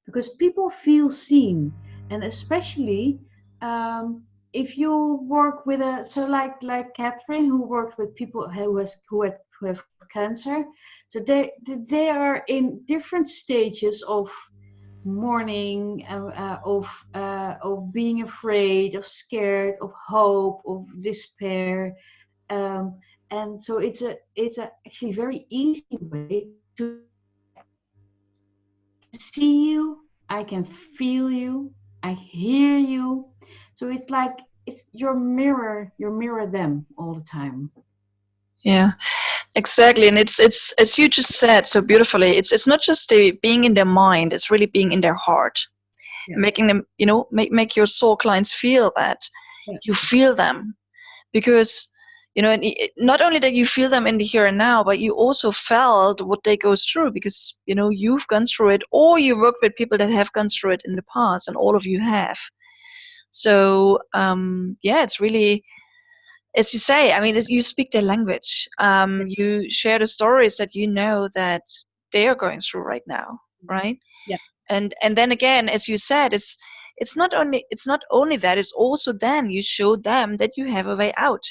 because people feel seen. And especially if you work with so like Catherine, who worked with people who have cancer, so they are in different stages of mourning, of being afraid, of scared, of hope, of despair. And so it's a actually very easy way to see you, I can feel you, I hear you. So it's like it's your mirror, you mirror them all the time. Yeah, exactly. And it's as you just said so beautifully, it's not just being in their mind, it's really being in their heart. Yeah. Making them, make your soul clients feel that you feel them, because and not only that you feel them in the here and now, but you also felt what they go through, because you've gone through it, or you work with people that have gone through it in the past, and all of you have. So it's really, as you say, I mean, you speak their language. You share the stories that that they are going through right now, right? Yeah. And then again, as you said, it's not only that, it's also then you show them that you have a way out.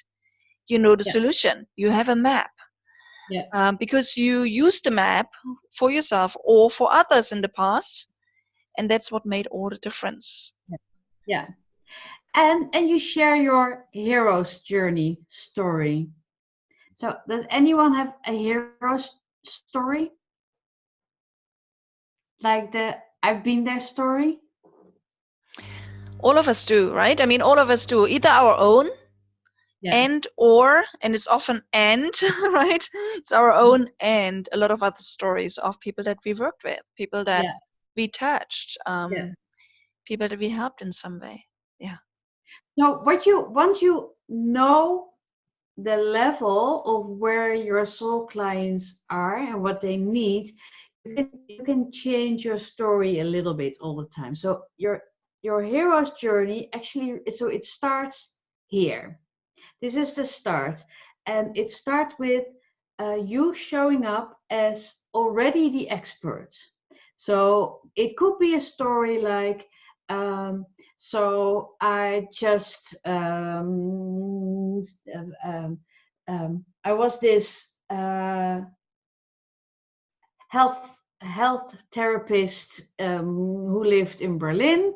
The solution. You have a map. Yeah. Because you used the map for yourself or for others in the past, and that's what made all the difference. Yeah. And you share your hero's journey story. So does anyone have a hero's story? Like the I've been there story? All of us do, right? I mean, all of us do, either our own, and it's often right? It's our own, and a lot of other stories of people that we worked with, people that we touched, people that we helped in some way. Yeah. So once you know the level of where your soul clients are and what they need, you can change your story a little bit all the time. So your hero's journey actually, so it starts here. This is the start, and it starts with you showing up as already the expert. So it could be a story like, so I just I was this health therapist who lived in Berlin,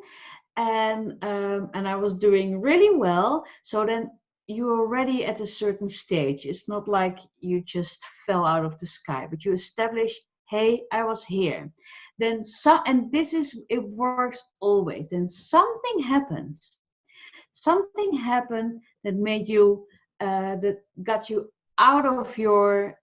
and I was doing really well. So then you're already at a certain stage. It's not like you just fell out of the sky, but you establish, hey, I was here. Then and this is, it works always. Then something happens. Something happened that made you that got you out of your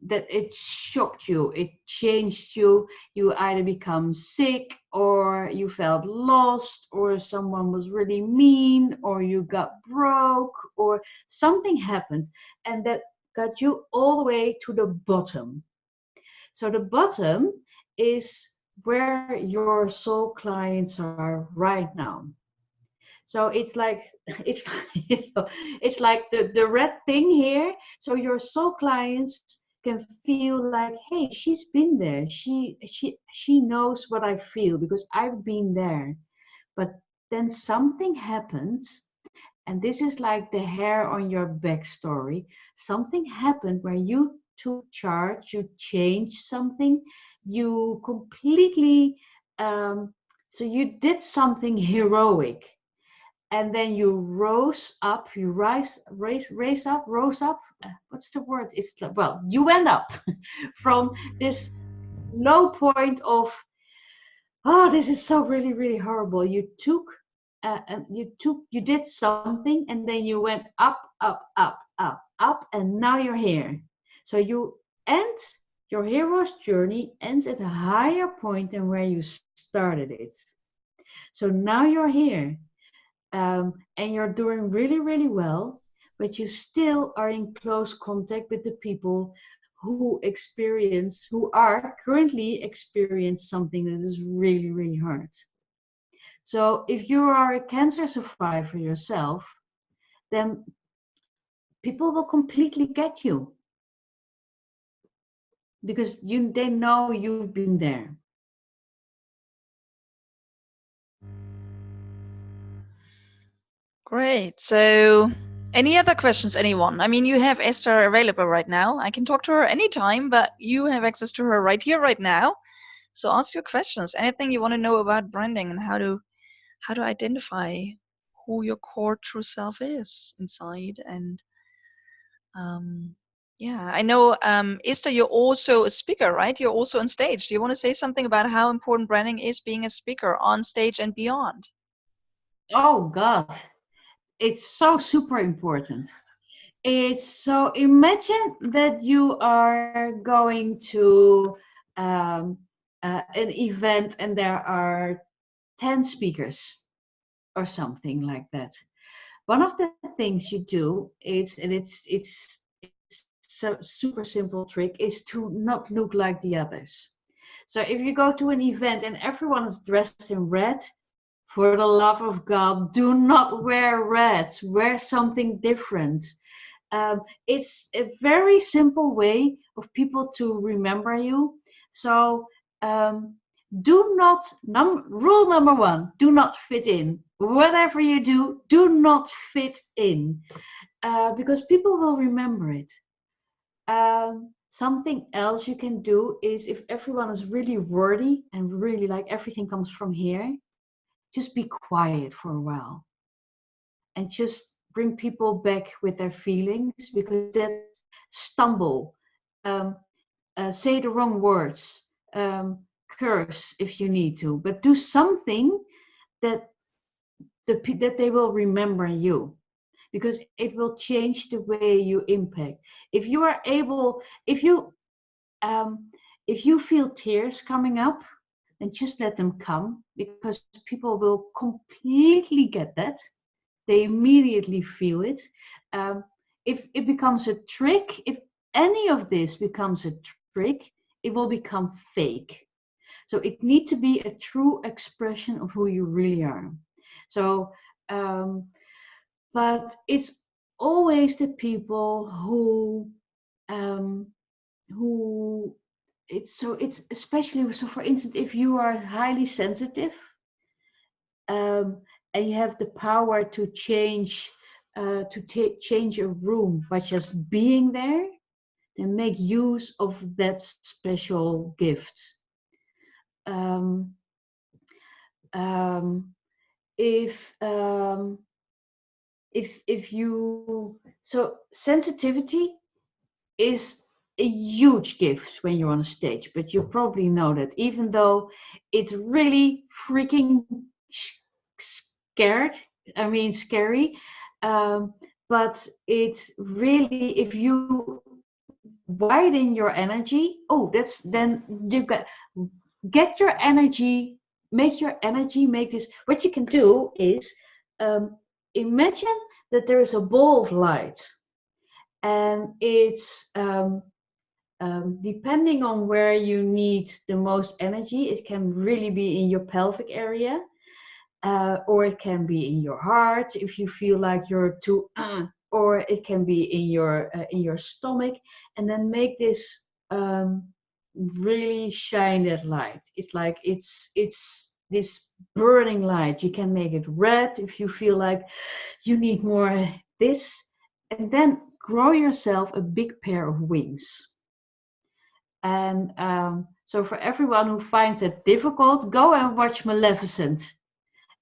that it shocked you, it changed you. You either become sick, or you felt lost, or someone was really mean, or you got broke, or something happened, and that got you all the way to the bottom. So the bottom is where your soul clients are right now. So it's like it's it's like the red thing here. So your soul clients can feel like, hey, she's been there. She knows what I feel because I've been there. But then something happens, and this is like the hair on your back story. Something happened where you took charge, you changed something, you completely so you did something heroic, and then you rose up, you rose up. What's the word? It's well, you went up from this low point of, oh, this is so really, really horrible. You took, and you did something, and then you went up, up, up, up, up, and now you're here. So you end, your hero's journey ends at a higher point than where you started it. So now you're here. And you're doing really, really well, but you still are in close contact with the people who are currently experience something that is really, really hard. So if you are a cancer survivor yourself, then people will completely get you because they know you've been there. Great. So, any other questions, anyone? I mean, you have Esther available right now. I can talk to her anytime, but you have access to her right here, right now. So ask your questions. Anything you want to know about branding and how to identify who your core true self is inside. And yeah, I know, Esther, you're also a speaker, right? You're also on stage. Do you want to say something about how important branding is being a speaker on stage and beyond? Oh God, it's so super important. It's so, imagine that you are going to an event and there are 10 speakers or something like that. One of the things you do is, and it's so super simple trick, is to not look like the others. So if you go to an event and everyone is dressed in red, for the love of God, do not wear red. Wear something different. It's a very simple way of people to remember you. So do not, rule number one, do not fit in. Whatever you do not fit in, because people will remember it. Something else you can do is, if everyone is really wordy and really like everything comes from here, just be quiet for a while and just bring people back with their feelings, because that stumble, um, say the wrong words, curse if you need to, but do something that that they will remember you, because it will change the way you impact. If you are able, if you feel tears coming up, then just let them come, because people will completely get that. they immediately feel it. If it becomes a trick, if any of this becomes a trick, it will become fake. So it needs to be a true expression of who you really are. So, but it's always the people um, who it's especially so. For instance, if you are highly sensitive, and you have the power to change change a room by just being there, then make use of that special gift. Um, um, if if you so sensitivity is a huge gift when you're on a stage, but you probably know that, even though it's really freaking scared, I mean scary, but it's really, if you widen your energy, oh, that's then you get your energy, make this. What you can do is imagine that there is a ball of light, and it's depending on where you need the most energy. It can really be in your pelvic area, or it can be in your heart if you feel like you're too, or it can be in your stomach, and then make this really shine that light. It's like it's this burning light. You can make it red if you feel like you need more this, and then grow yourself a big pair of wings. And so for everyone who finds it difficult, go and watch Maleficent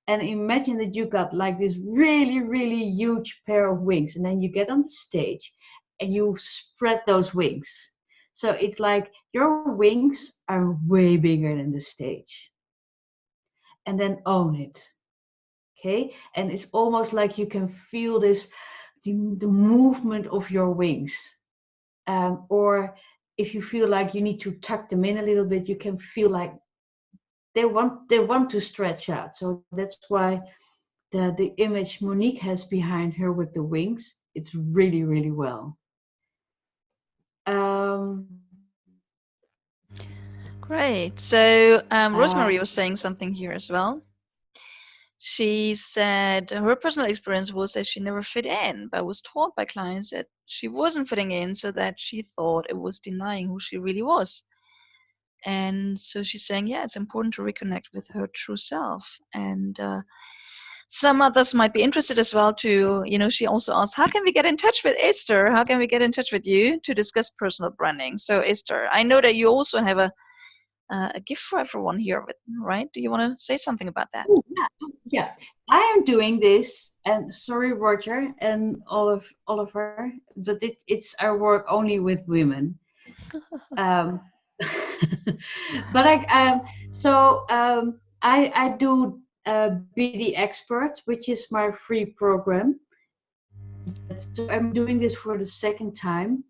and imagine that you got like this really, really huge pair of wings, and then you get on the stage and you spread those wings. So it's like your wings are way bigger than the stage. And then own it. Okay? And it's almost like you can feel this, the movement of your wings. Or if you feel like you need to tuck them in a little bit, you can feel like they want to stretch out. So that's why the image Monique has behind her with the wings, it's really, really well. Great. So Rosemary was saying something here as well. She said her personal experience was that she never fit in, but was told by clients that she wasn't fitting in, so that she thought it was denying who she really was. And so she's saying, yeah, it's important to reconnect with her true self. And some others might be interested as well to, she also asked, how can we get in touch with Esther? How can we get in touch with you to discuss personal branding? So Esther, I know that you also have a gift for everyone here, right? Do you want to say something about that? Yeah. I am doing this, and sorry, Roger and Oliver, but it's our work only with women. But I do Be the Expert, which is my free program. So I'm doing this for the second time,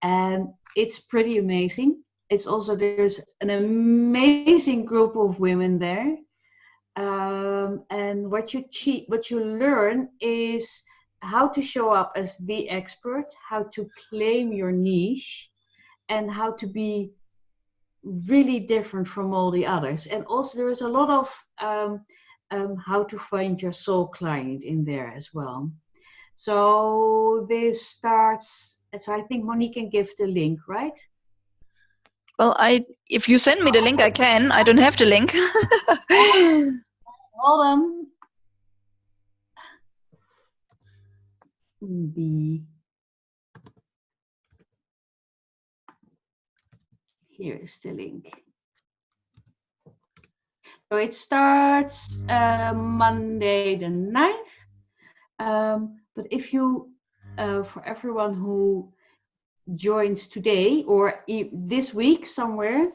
and it's pretty amazing. It's also, there's an amazing group of women there, and what you learn is how to show up as the expert, how to claim your niche, and how to be really different from all the others. And also there is a lot of how to find your soul client in there as well. So this starts, so I think Monique can give the link, right? Well, if you send me the link, I can. I don't have the link. Hold on. Here is the link. So it starts Monday the 9th. But if you, for everyone who joins today or this week somewhere,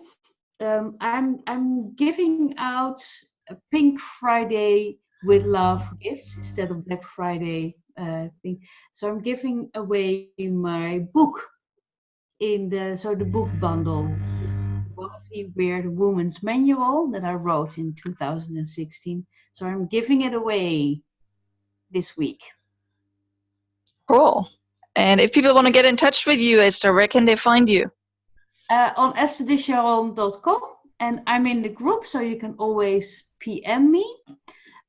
I'm giving out a Pink Friday with love gifts instead of Black Friday thing. So I'm giving away my book the book bundle, Wealthy Weird Woman's Manual that I wrote in 2016. So I'm giving it away. this week. Cool. And if people want to get in touch with you, Esther, where can they find you? On esthercharon.com, and I'm in the group, so you can always PM me.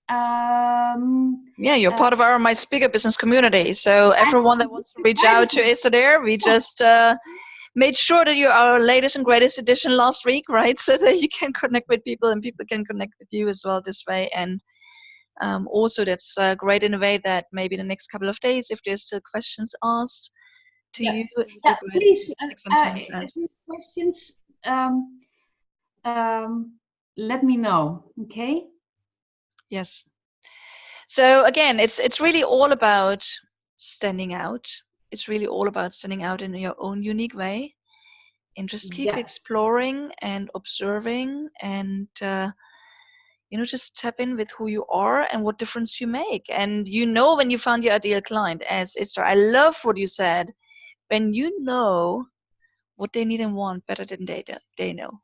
Yeah, you're part of our My Speaker Business community. So everyone that wants to reach out to Esther there, we just made sure that you're our latest and greatest edition last week, right? So that you can connect with people and people can connect with you as well this way. And also that's great in a way that maybe in the next couple of days, if there's still questions asked to you, it would be great please, to take some time to if answer. there's questions, let me know, okay? Yes. So again, it's really all about standing out. It's really all about standing out in your own unique way, and just keep exploring and observing, and just tap in with who you are and what difference you make. And when you found your ideal client, as Esther, I love what you said. When you know what they need and want better than they know,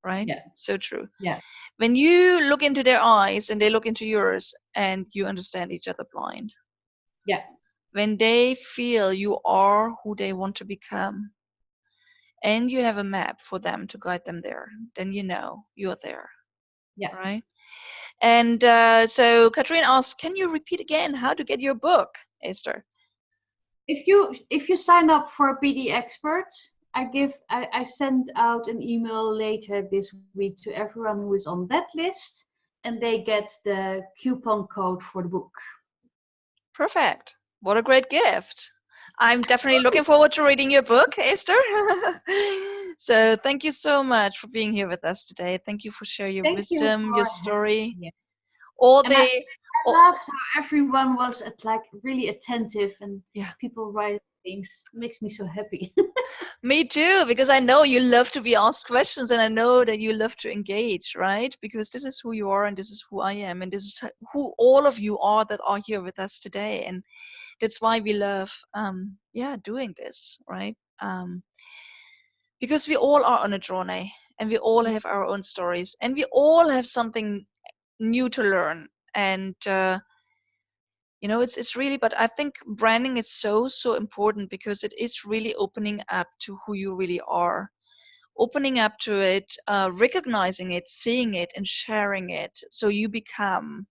right? Yeah. So true. Yeah. When you look into their eyes and they look into yours and you understand each other blind. Yeah. When they feel you are who they want to become and you have a map for them to guide them there, then you're there. Yeah. Right? And so Katrine asked, can you repeat again how to get your book, Esther? If you sign up for BD Experts, I send out an email later this week to everyone who is on that list, and they get the coupon code for the book. Perfect. What a great gift. I'm definitely looking forward to reading your book, Esther. So thank you so much for being here with us today. Thank you for sharing your wisdom, your story. I loved how everyone was really attentive, and people write things. It makes me so happy. Me too, because I know you love to be asked questions, and I know that you love to engage, right? Because this is who you are, and this is who I am, and this is who all of you are that are here with us today. And that's why we love doing this, right? Because we all are on a journey, and we all have our own stories, and we all have something new to learn. And it's really, but I think branding is so important, because it is really opening up to who you really are, opening up to it, recognizing it, seeing it, and sharing it, so you become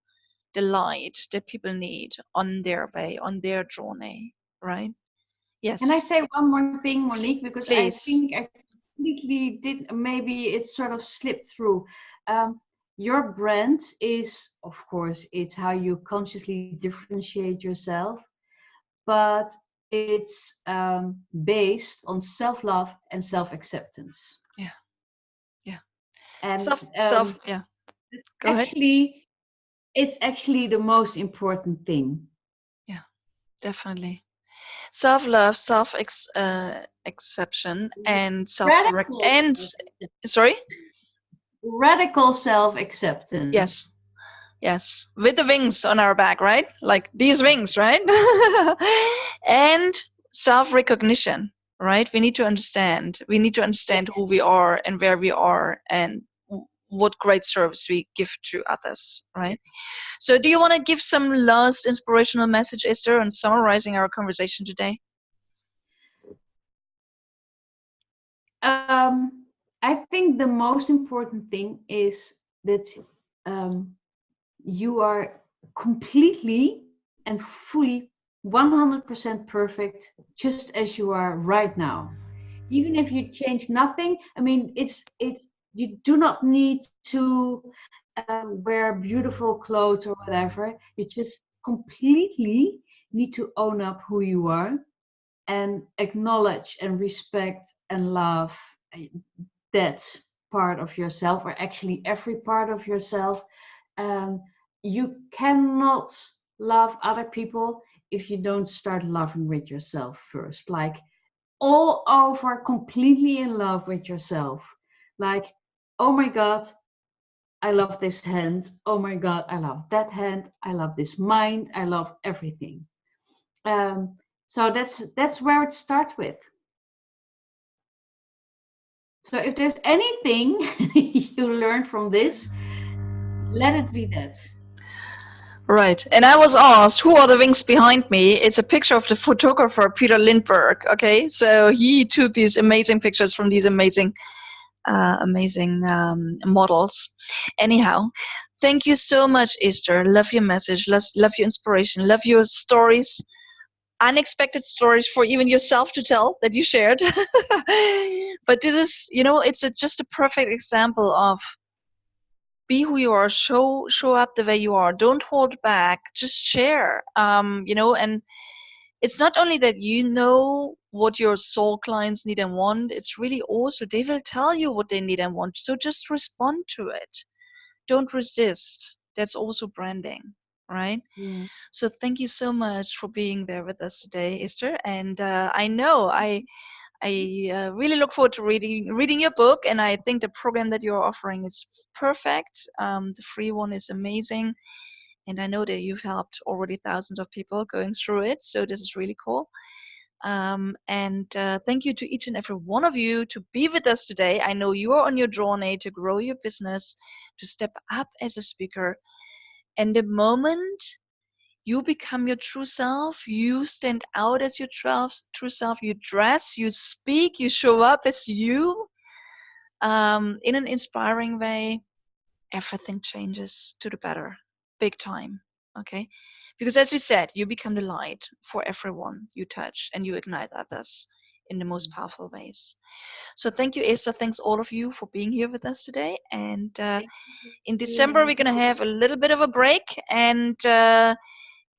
the light that people need on their way, on their journey, right? Yes. Can I say one more thing, Monique? Because Please. I think I completely did, maybe it sort of slipped through. Your brand is, of course, it's how you consciously differentiate yourself, but it's based on self-love and self-acceptance. Yeah. And yeah. Go ahead. It's actually the most important thing. Yeah, definitely. Self-love, self-acceptance, and sorry? Radical self-acceptance. Yes. With the wings on our back, right? Like these wings, right? And self-recognition, right? We need to understand. We need to understand who we are and where we are, and what great service we give to others, right? So do you want to give some last inspirational message, Esther, on summarizing our conversation today? I think the most important thing is that you are completely and fully 100% perfect just as you are right now. Even if you change nothing, I mean, you do not need to wear beautiful clothes or whatever. You just completely need to own up who you are and acknowledge and respect and love that part of yourself, or actually every part of yourself. You cannot love other people if you don't start loving with yourself first, like all over, completely in love with yourself. Like, oh my God, I love this hand. Oh my God, I love that hand. I love this mind. I love everything. So that's where it starts with. So if there's anything you learned from this, let it be that. Right. And I was asked, who are the wings behind me? It's a picture of the photographer, Peter Lindbergh. Okay. So he took these amazing pictures from these amazing models. Anyhow, thank you so much, Esther. Love your message. Love your inspiration. Love your stories. Unexpected stories for even yourself to tell that you shared. But this is, it's just a perfect example of be who you are. Show up the way you are. Don't hold back. Just share. And it's not only that you know what your soul clients need and want, it's really also they will tell you what they need and want. So just respond to it. Don't resist. That's also branding, right? Yeah. So thank you so much for being there with us today, Esther. And I know I really look forward to reading your book, and I think the program that you're offering is perfect. The free one is amazing, and I know that you've helped already thousands of people going through it. So this is really cool. And thank you to each and every one of you to be with us today. I know you are on your journey to grow your business, to step up as a speaker. And the moment you become your true self, you stand out as your true self, you dress, you speak, you show up as you in an inspiring way, everything changes to the better, big time. Okay, because as we said, you become the light for everyone you touch, and you ignite others in the most powerful ways. So thank you, Esther. Thanks all of you for being here with us today. And in December we're gonna have a little bit of a break, and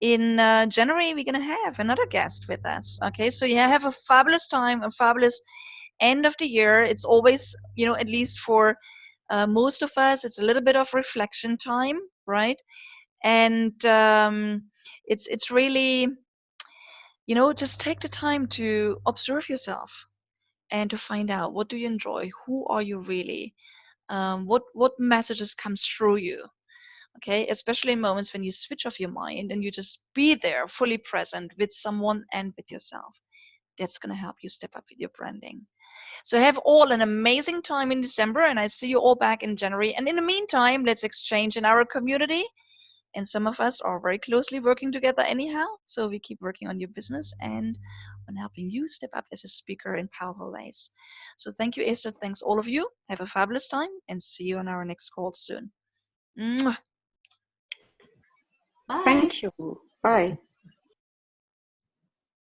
in January we're gonna have another guest with us. Okay, so yeah, have a fabulous time, a fabulous end of the year. It's always, at least for most of us, it's a little bit of reflection time, right? And it's really, just take the time to observe yourself and to find out what do you enjoy, who are you really, what messages comes through you. Okay, especially in moments when you switch off your mind and you just be there fully present with someone and with yourself. That's going to help you step up with your branding. So have all an amazing time in December, and I see you all back in January. And in the meantime, let's exchange in our community. And some of us are very closely working together anyhow. So we keep working on your business and on helping you step up as a speaker in powerful ways. So thank you, Esther. Thanks all of you. Have a fabulous time, and see you on our next call soon. Mwah. Bye. Thank you. Bye.